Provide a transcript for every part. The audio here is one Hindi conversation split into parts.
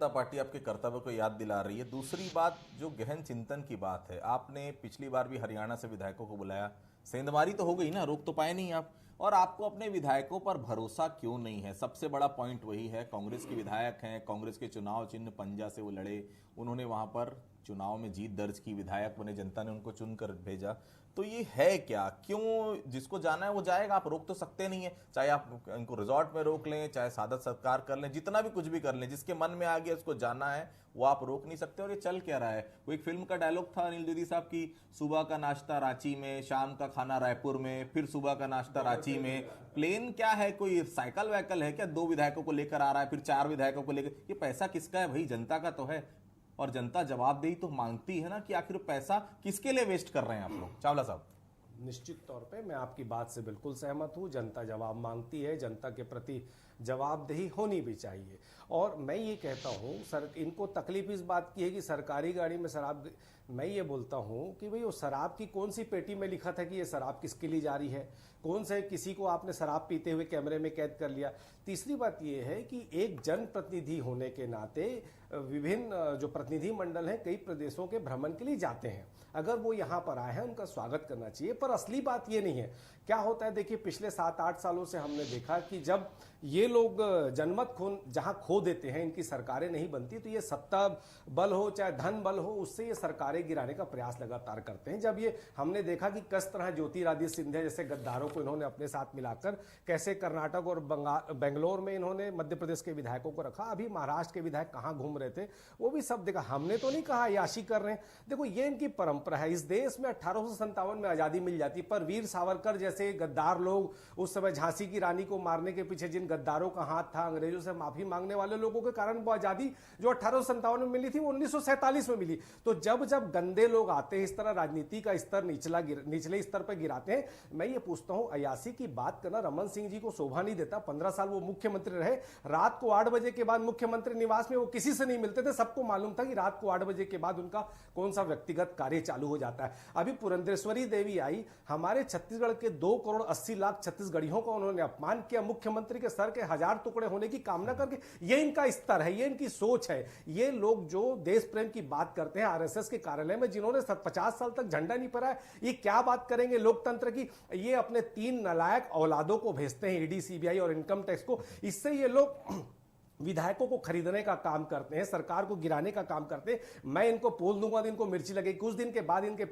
जनता पार्टी आपके कर्तव्य को याद दिला रही है। दूसरी बात जो गहन चिंतन की बात है, आपने पिछली बार भी हरियाणा से विधायकों को बुलाया, सेंधमारी तो हो गई ना, रोक तो पाए नहीं आप। और आपको अपने विधायकों पर भरोसा क्यों नहीं है? सबसे बड़ा पॉइंट वही है, कांग्रेस के विधायक हैं, कांग्रेस के चुनाव चिन्ह पंजा से वो लड़े, उन्होंने वहां पर चुनाव में जीत दर्ज की, विधायक बने, जनता ने उनको चुनकर भेजा। तो ये है क्या? क्यों जिसको जाना है वो जाएगा, आप रोक तो सकते नहीं है। चाहे आप इनको रिजॉर्ट में रोक लें, चाहे सादत सत्कार कर लें, जितना भी कुछ भी कर लें, जिसके मन में आ गया उसको जाना है वो आप रोक नहीं सकते। और ये चल क्या रहा है? वो एक फिल्म का डायलॉग था अनिल द्विवेदी साहब की, सुबह का नाश्ता रांची में, शाम का खाना रायपुर में, फिर सुबह का नाश्ता रांची में। प्लेन क्या है? कोई साइकिल वाइकल है क्या? 2 विधायकों को लेकर आ रहा है, फिर 4 विधायकों को लेकर। ये पैसा किसका है भाई? जनता का तो है। और जनता जवाबदेही तो मांगती है ना कि आखिर पैसा किसके लिए वेस्ट कर रहे हैं आप लोग। चावला साहब, निश्चित तौर पे मैं आपकी बात से बिल्कुल सहमत हूं। जनता जवाब मांगती है, जनता के प्रति जवाबदेही होनी भी चाहिए। और मैं ये कहता हूं सर, इनको तकलीफ इस बात की है कि सरकारी गाड़ी में शराब, मैं ये बोलता हूं कि भाई वो शराब की कौन सी पेटी में लिखा था कि ये शराब किसके लिए जा रही है? कौन से किसी को आपने शराब पीते हुए कैमरे में कैद कर लिया? तीसरी बात ये है कि एक जनप्रतिनिधि होने के नाते विभिन्न जो प्रतिनिधि मंडल हैं कई प्रदेशों के भ्रमण के लिए जाते हैं। अगर वो यहाँ पर आए हैं उनका स्वागत करना चाहिए। पर असली बात ये नहीं है। क्या होता है, देखिए पिछले 7-8 सालों से हमने देखा कि जब ये लोग जनमत जहां खो देते हैं, इनकी सरकारें नहीं बनती, तो ये सत्ता बल हो चाहे धन बल हो, उससे ये सरकारें गिराने का प्रयास लगातार करते हैं। जब ये हमने देखा कि किस तरह ज्योतिरादित्य सिंधिया जैसे गद्दारों को इन्होंने अपने साथ मिलाकर कैसे कर्नाटक और बेंगलोर में इन्होंने मध्य प्रदेश के विधायकों को रखा। अभी महाराष्ट्र के विधायक कहां घूम रहे थे वो भी सब देखा। हमने तो नहीं कहा याशी कर रहे हैं। देखो ये इनकी परंपरा है। इस देश में 1857 में आजादी मिल जाती, पर वीर सावरकर जैसे गद्दार लोग, उस समय झांसी की रानी को मारने के पीछे जिन गद्दारों का हाथ था, अंग्रेजों से माफी मांगने वाले लोगों के कारण वो आजादी जो 1857 में मिली थी वो 1947 में मिली। तो जब जब गंदे लोग आते हैं, इस तरह राजनीति का स्तर निचले स्तर पर गिराते हैं, मैं ये पूछता हूं, अयासी की बात करना रमन सिंह जी को शोभा नहीं देता? 15 साल वो मुख्यमंत्री रहे। रात को 8 बजे के बाद मुख्यमंत्री निवास में वो किसी से नहीं मिलते थे। सबको मालूम था कि रात को 8 बजे के बाद उनका कौन सा व्यक्तिगत कार्य चालू हो जाता है। अभी पुरंदेश्वरी देवी आई, हमारे छत्तीसगढ़ के 2 करोड़ 80 लाख छत्तीसगढ़ियों का उन्होंने अपमान किया, मुख्यमंत्री के सर के 1000 टुकड़े होने की कामना करके। ये इनका स्तर है, ये इनकी सोच है। ये लोग जो देश प्रेम की बात करते हैं आरएसएस के कार्यालय में, जिन्होंने 50 साल तक झंडा नहीं फहराया, ये क्या बात करेंगे लोकतंत्र की? ये अपने 3 नालायक औलादों को भेजते हैं, ईडी, सीबीआई और इनकम टैक्स को। इससे ये लोग विधायकों को खरीदने का काम करते हैं, सरकार को गिराने का काम करते हैं। मैं इनको पोल दूंगा तो इनको मिर्ची लगेगी। कुछ दिन के बाद इनके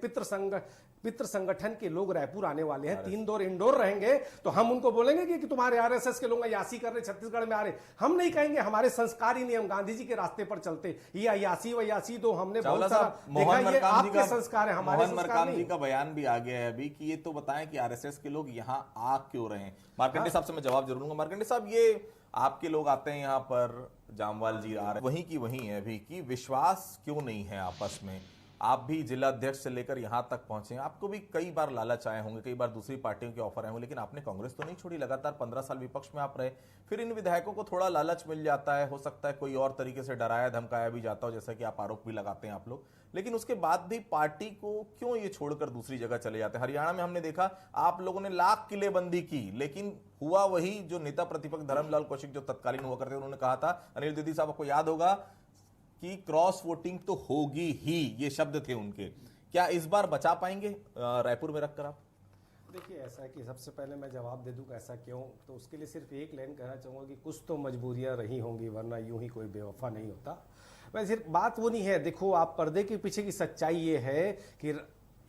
पितृ संगठन के लोग रायपुर आने वाले हैं, 3 दौर इंडोर रहेंगे, तो हम उनको बोलेंगे कि तुम्हारे आरएसएस के लोग अयासी कर रहे, छत्तीसगढ़ में आ रहे। हम नहीं कहेंगे, हमारे संस्कार ही नहीं, हम गांधी जी के रास्ते पर चलते। ये अयासी वयासी तो हमने बहुत सारा देखा, ये आपके संस्कार है, हमारे संस्कार नहीं। जी का बयान भी आ गया है अभी कि ये तो बताएं कि आरएसएस के लोग यहां आ क्यों रहे हैं। मार्कंडे साहब से मैं जवाब जरूर दूंगा। मार्कंडे साहब, ये आपके लोग आते हैं यहाँ पर, जामवाल जी आ रहे हैं, वहीं की वहीं है अभी, कि विश्वास क्यों नहीं है आपस में? आप भी जिला अध्यक्ष से लेकर यहां तक पहुंचे, आपको भी कई बार लालच आए होंगे, कई बार दूसरी पार्टियों के ऑफर आए होंगे, लेकिन आपने कांग्रेस तो नहीं छोड़ी। लगातार 15 साल विपक्ष में आप रहे। फिर इन विधायकों को थोड़ा लालच मिल जाता है, हो सकता है कोई और तरीके से डराया धमकाया भी जाता हो, जैसा कि आप आरोप भी लगाते हैं आप लोग, लेकिन उसके बाद भी पार्टी को क्यों ये छोड़कर दूसरी जगह चले जाते हैं? हरियाणा में हमने देखा आप लोगों ने लाख किलेबंदी की, लेकिन हुआ वही जो नेता प्रतिपक्ष धर्मलाल कौशिक जो तत्कालीन हुआ करते, उन्होंने कहा था, अनिल द्विवेदी साहब आपको याद होगा, कि क्रॉस वोटिंग तो होगी ही, ये शब्द थे उनके। क्या इस बार बचा पाएंगे रायपुर में रखकर आप? देखिए ऐसा है कि सबसे पहले मैं जवाब दे दूं कि ऐसा क्यों, तो उसके लिए सिर्फ एक लाइन कहना चाहूँगा कि कुछ तो मजबूरियां रही होंगी, वरना यूं ही कोई बेवफा नहीं होता। वैसे सिर्फ बात वो नहीं है। देखो आप पर्दे के पीछे की सच्चाई ये है कि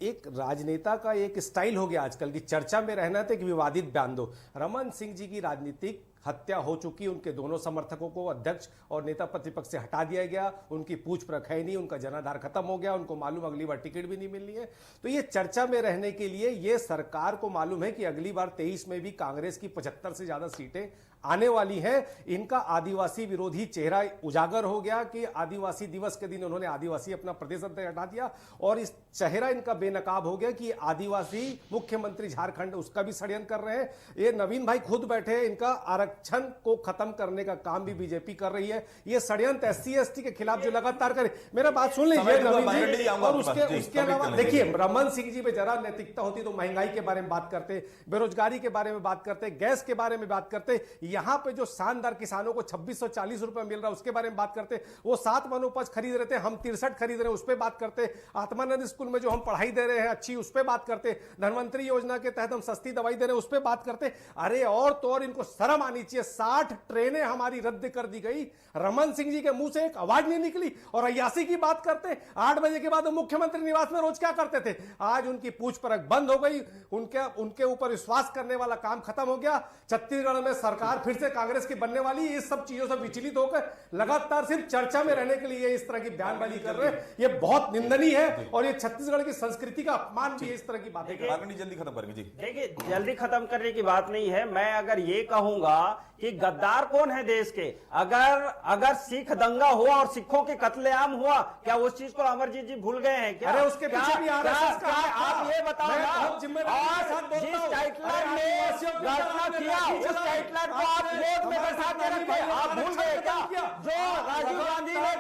एक राजनेता का एक स्टाइल हो गया आजकल की चर्चा में रहना, तो एक विवादित बयान दो। रमन सिंह जी की राजनीतिक हत्या हो चुकी, उनके दोनों समर्थकों को अध्यक्ष और नेता प्रतिपक्ष से हटा दिया गया, उनकी पूछ परख है नहीं, उनका जनाधार खत्म हो गया, उनको मालूम अगली बार टिकट भी नहीं मिलनी है। तो ये चर्चा में रहने के लिए ये सरकार को मालूम है कि अगली बार 23 में भी कांग्रेस की 75 से ज्यादा सीटें आने वाली हैं। इनका आदिवासी विरोधी चेहरा उजागर हो गया कि आदिवासी दिवस के दिन उन्होंने आदिवासी अपना प्रदेश अध्यक्ष हटा दिया, और इस चेहरा इनका बेनकाब हो गया कि आदिवासी मुख्यमंत्री झारखंड उसका भी षड्यंत्र कर रहे हैं। ये नवीन भाई खुद बैठे, इनका आरक्षण को खत्म करने का काम भी बीजेपी कर रही है। ये षड्यंत्र SC ST के खिलाफ जो लगातार करे, मेरा बात सुन लीजिए नवीन जी, और उसके अलावा देखिए रमन सिंह जी में जरा नैतिकता होती तो महंगाई के बारे में बात करते, बेरोजगारी के बारे में बात करते, गैस के बारे में बात करते। यहाँ पे जो शानदार किसानों को 2640 रुपए मिल रहा है उसके बारे में बात करते, वो 7 वनोपज खरीद रहे थे, हम 63 खरीद रहे हैं उस पर बात करते, आत्मानंद स्कूल में जो हम पढ़ाई दे रहे हैं अच्छी उस पर बात करते, धनवंतरी योजना के तहत हम सस्ती दवाई दे रहे हैं उस पर बात करते। अरे और तो और इनको शर्म आनी चाहिए, 60 ट्रेनें हमारी रद्द कर दी गई, रमन सिंह जी के मुंह से एक आवाज नहीं निकली, और अय्यासी की बात करते, 8 बजे के बाद वो मुख्यमंत्री निवास में रोज क्या करते थे, आज उनकी पूछ परख बंद हो गई, उनके ऊपर विश्वास करने वाला काम खत्म हो गया। छत्तीसगढ़ में सरकार फिर से कांग्रेस की बनने वाली, इस सब चीजों से विचलित होकर लगातार सिर्फ चर्चा में रहने के लिए इस तरह की बयानबाजी कर रहे हैं, ये बहुत निंदनीय है और ये छत्तीसगढ़ की संस्कृति का अपमान भी है इस तरह की बातें। जल्दी खत्म करेंगे जी। देखिए, जल्दी खत्म करने की बात नहीं है। मैं अगर ये कहूंगा कि गद्दार कौन है देश के, अगर सिख दंगा हुआ और सिखों के कत्लेआम हुआ, क्या उस चीज को अमरजीत जी भूल गए हैं क्या? अरे उसके पीछे भी आरएसएस का आप ये बताओ ना, और जिस टाइटलर ने घटना किया उस टाइटलर को आप वोट में बैठा के रखे, आप भूल गए क्या? जो राजीव गांधी ने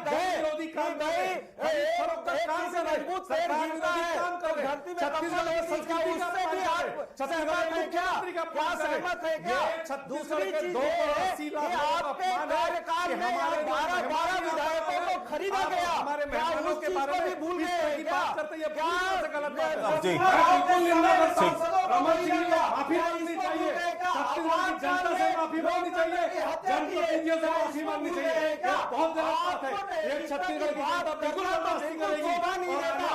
मजबूत पेड़ गिरता है तो धरती में कमल उससे भी आप सहमत है क्या? क्या सहमत है क्या? दूसरी चीज कि आपके कार्यकाल में 12 विधायकों को खरीदा गया, क्या उस चीज को भी भूल गए क्या? रमन सिंह को माफी मांगनी चाहिए, छत्तीसगढ़ की जनता से माफी मांगनी चाहिए, जनप्रतिनिधियों से माफी मांगनी चाहिए, बहुत गलत बात है। एक छत्तीसगढ़ की जनता बिल्कुल बर्दाश्त नहीं करेगी और आने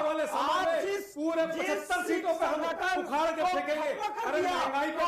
वाले समय में पूरे 75 सीटों पे हम उखाड़ के फेंकेंगे। अरे महंगाई पे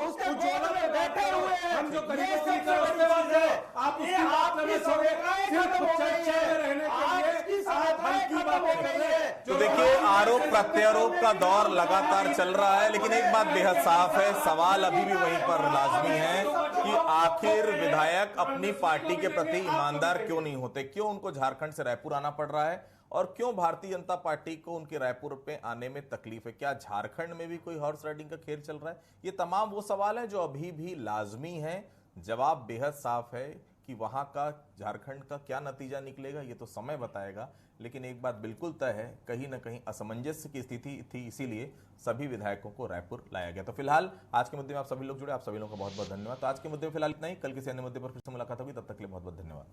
उज्ज्वला पे बैठे हुए हम जो गरीबों की उसके बाद है आप उसकी बात नहीं सुने, सिर्फ चर्चा में रहने के लिए आप हल्की बातें कर रहे हैं। तो देखिए, आरोप प्रत्यारोप का दौर लगातार चल रहा है, लेकिन एक बात बेहद साफ है, सवाल अभी भी वहीं पर लाजमी है कि आखिर विधायक अपनी पार्टी के प्रति ईमानदार क्यों नहीं होते, क्यों उनको झारखंड से रायपुर आना पड़ रहा है और क्यों भारतीय जनता पार्टी को उनके रायपुर पे आने में तकलीफ है। क्या झारखंड में भी कोई हॉर्स राइडिंग का खेल चल रहा है? ये तमाम वो सवाल हैं जो अभी भी लाजमी हैं। जवाब बेहद साफ है कि वहां का झारखंड का क्या नतीजा निकलेगा ये तो समय बताएगा, लेकिन एक बात बिल्कुल तय है, कहीं ना कहीं असमंजस की स्थिति थी, इसीलिए सभी विधायकों को रायपुर लाया गया। तो फिलहाल आज के मुद्दे में आप सभी लोग जुड़े, आप सभी लोगों का बहुत बहुत धन्यवाद। तो आज के मुद्दे में फिलहाल इतना ही, कल किसी अन्य मुद्दे पर फिर से मुलाकात होगी, तब तक के लिए बहुत बहुत धन्यवाद।